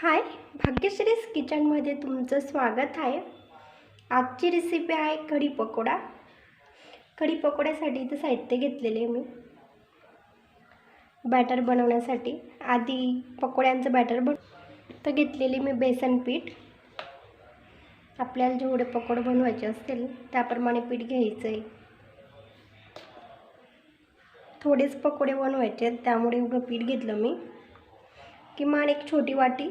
हाय, भाग्यश्रीज किचनमध्ये तुमचं स्वागत आहे। आजची रेसिपी आहे कढी पकोडा। कढी पकोड्यासाठी इथे साहित्य घेतलेले मी बॅटर बनवण्यासाठी। आधी पकोड्यांचं बॅटर तर घेतलेली मी बेसन पीठ। आपल्याला जेवढे पकोडे बनवायचे असतील त्याप्रमाणे पीठ घ्यायचं आहे। थोडेच पकोडे बनवायचे त्यामुळे एवढं पीठ घेतलं मी। किमान एक छोटी वाटी,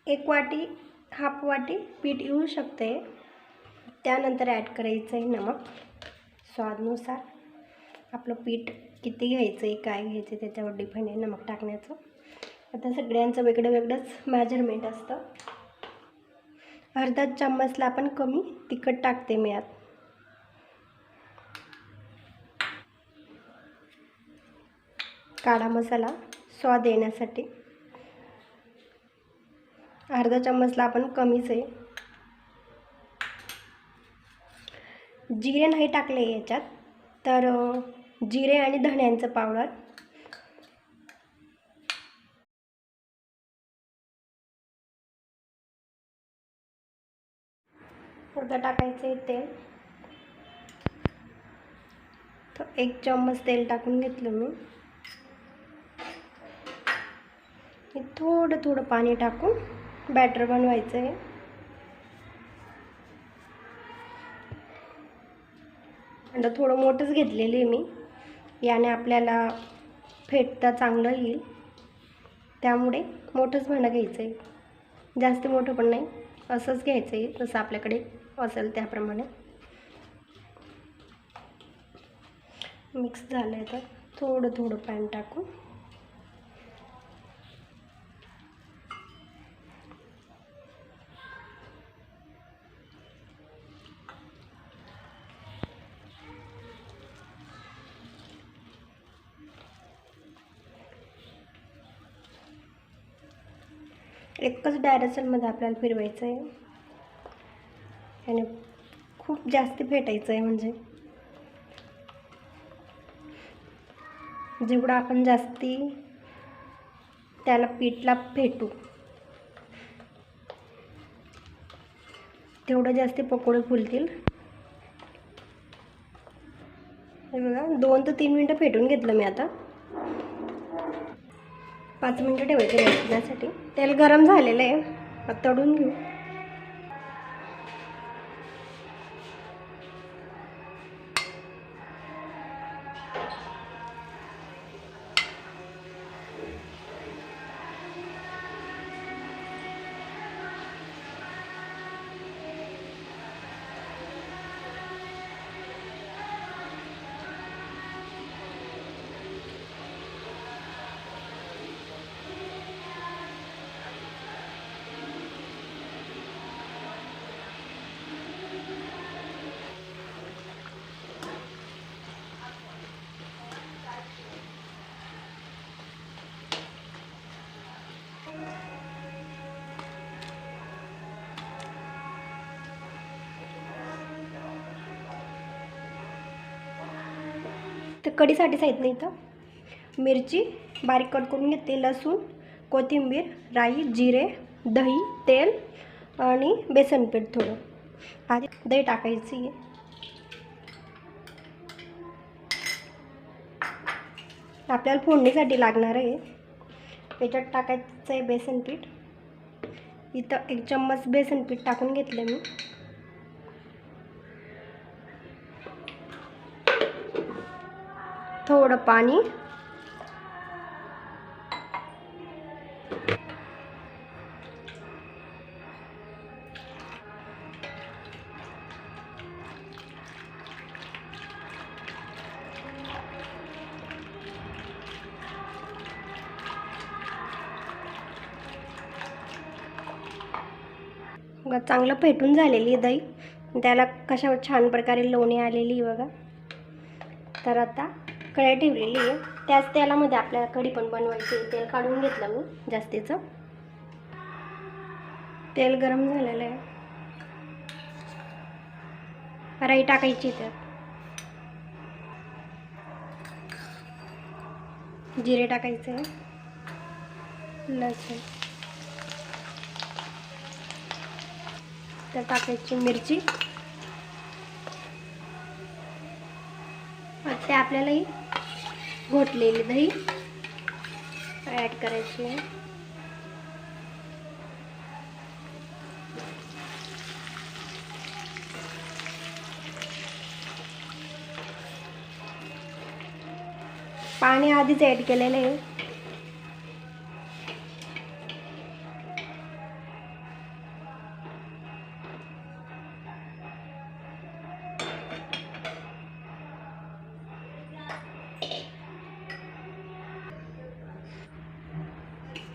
एक वाटी, हाफ वाटी पीठ येऊ शकते। त्यानंतर ॲड करायचं आहे नमक स्वादानुसार। आपलं पीठ किती घ्यायचं आहे काय घ्यायचं आहे त्याच्यावर डिपेंड आहे नमक टाकण्याचं। आता सगळ्यांचं वेगळं वेगळंच मेजरमेंट असतं। अर्धा चम्मचला पण कमी तिखट टाकते मी यात। काळा मसाला स्वाद येण्यासाठी अर्धा चम्मचला आपण कमीच आहे। जिरे नाही टाकले याच्यात, तर जिरे आणि धण्यांचं पावडर। थोडं टाकायचं आहे तेल, तर 1 चम्मच तेल टाकून घेतलं मी। थोडं थोडं पाणी टाकून बॅटर बनवायचं आहे। आणि थोडं मोठंच घेतलेलं आहे मी, याने आपल्याला फेटता चांगलं येईल, त्यामुळे मोठंच भांडं घ्यायचं आहे। जास्त मोठं पण नाही, असंच घ्यायचं आहे जसं आपल्याकडे असेल त्याप्रमाणे। मिक्स झालं आहे तर थोडं थोडं पाणी टाकून एकच डायरेक्शनमध्ये आपल्याला फिरवायचं आहे आणि खूप जास्त फेटायचं आहे। म्हणजे जेवढं आपण जास्ती त्याला पीठला फेटू तेवढं जास्त पकोडे फुलतील। हे बघा 2 ते 3 मिनटं फेटून घेतलं मी। आता 5 मिनटं ठेवायचं रेस्टसाठी। तेल गरम झालेलं आहे, आता तळून घेऊ। तर कढीसाठी साहित्य इथं मिरची बारीक कट करून घेतली, लसूण, कोथिंबीर, राई, जिरे, दही, तेल आणि बेसन पीठ थोडं। आधी दही टाकायची आहे। आपल्याला फोडणीसाठी लागणार आहे। याच्यात टाकायचं आहे बेसन पीठ। इथं 1 चम्मच बेसन पीठ टाकून घेतलं मी। थोडं पाणी, बघा चांगलं फेटून झालेली आहे दही। त्याला कशा छान प्रकारे लोणी आलेली आहे बघा। तर आता कढई ठेवलेली आहे, त्याच तेलामध्ये आपल्याला कढी पण बनवायची। तेल काढून घेतलं मी जास्तीचं। तेल गरम झालेलं आहे, राई टाकायची त्यात, जिरे टाकायचे, लसूण, तर टाकायची मिरची. ते आपल्याला ही घोटलेली दही ॲड करायची आहे. पाणी आधीच ॲड केलेलं आहे.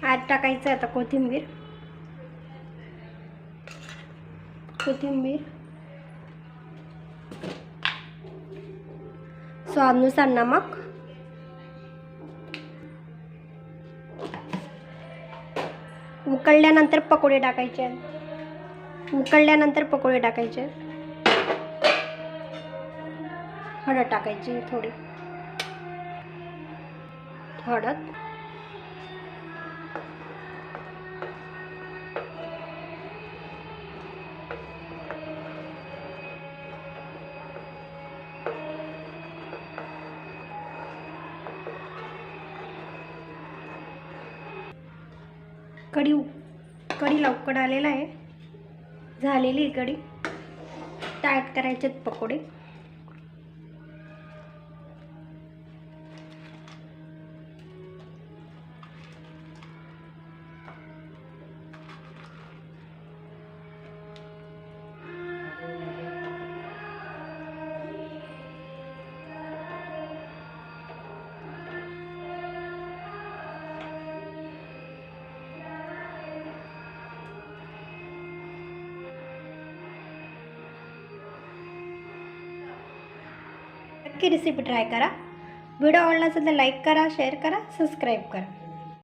आत टाकायचं आता कोथिंबीर. स्वादानुसार नमक. उकळल्यानंतर पकोडे टाकायचे. हळद टाकायची थोडी. कढीला उकड आलेला आहे. झालेली कढी. ॲड करायचे पकोडे. नक्की रेसिपी ट्राय करा. व्हिडिओ आवडला असेल तर लाईक करा, शेअर करा, सबस्क्राईब करा.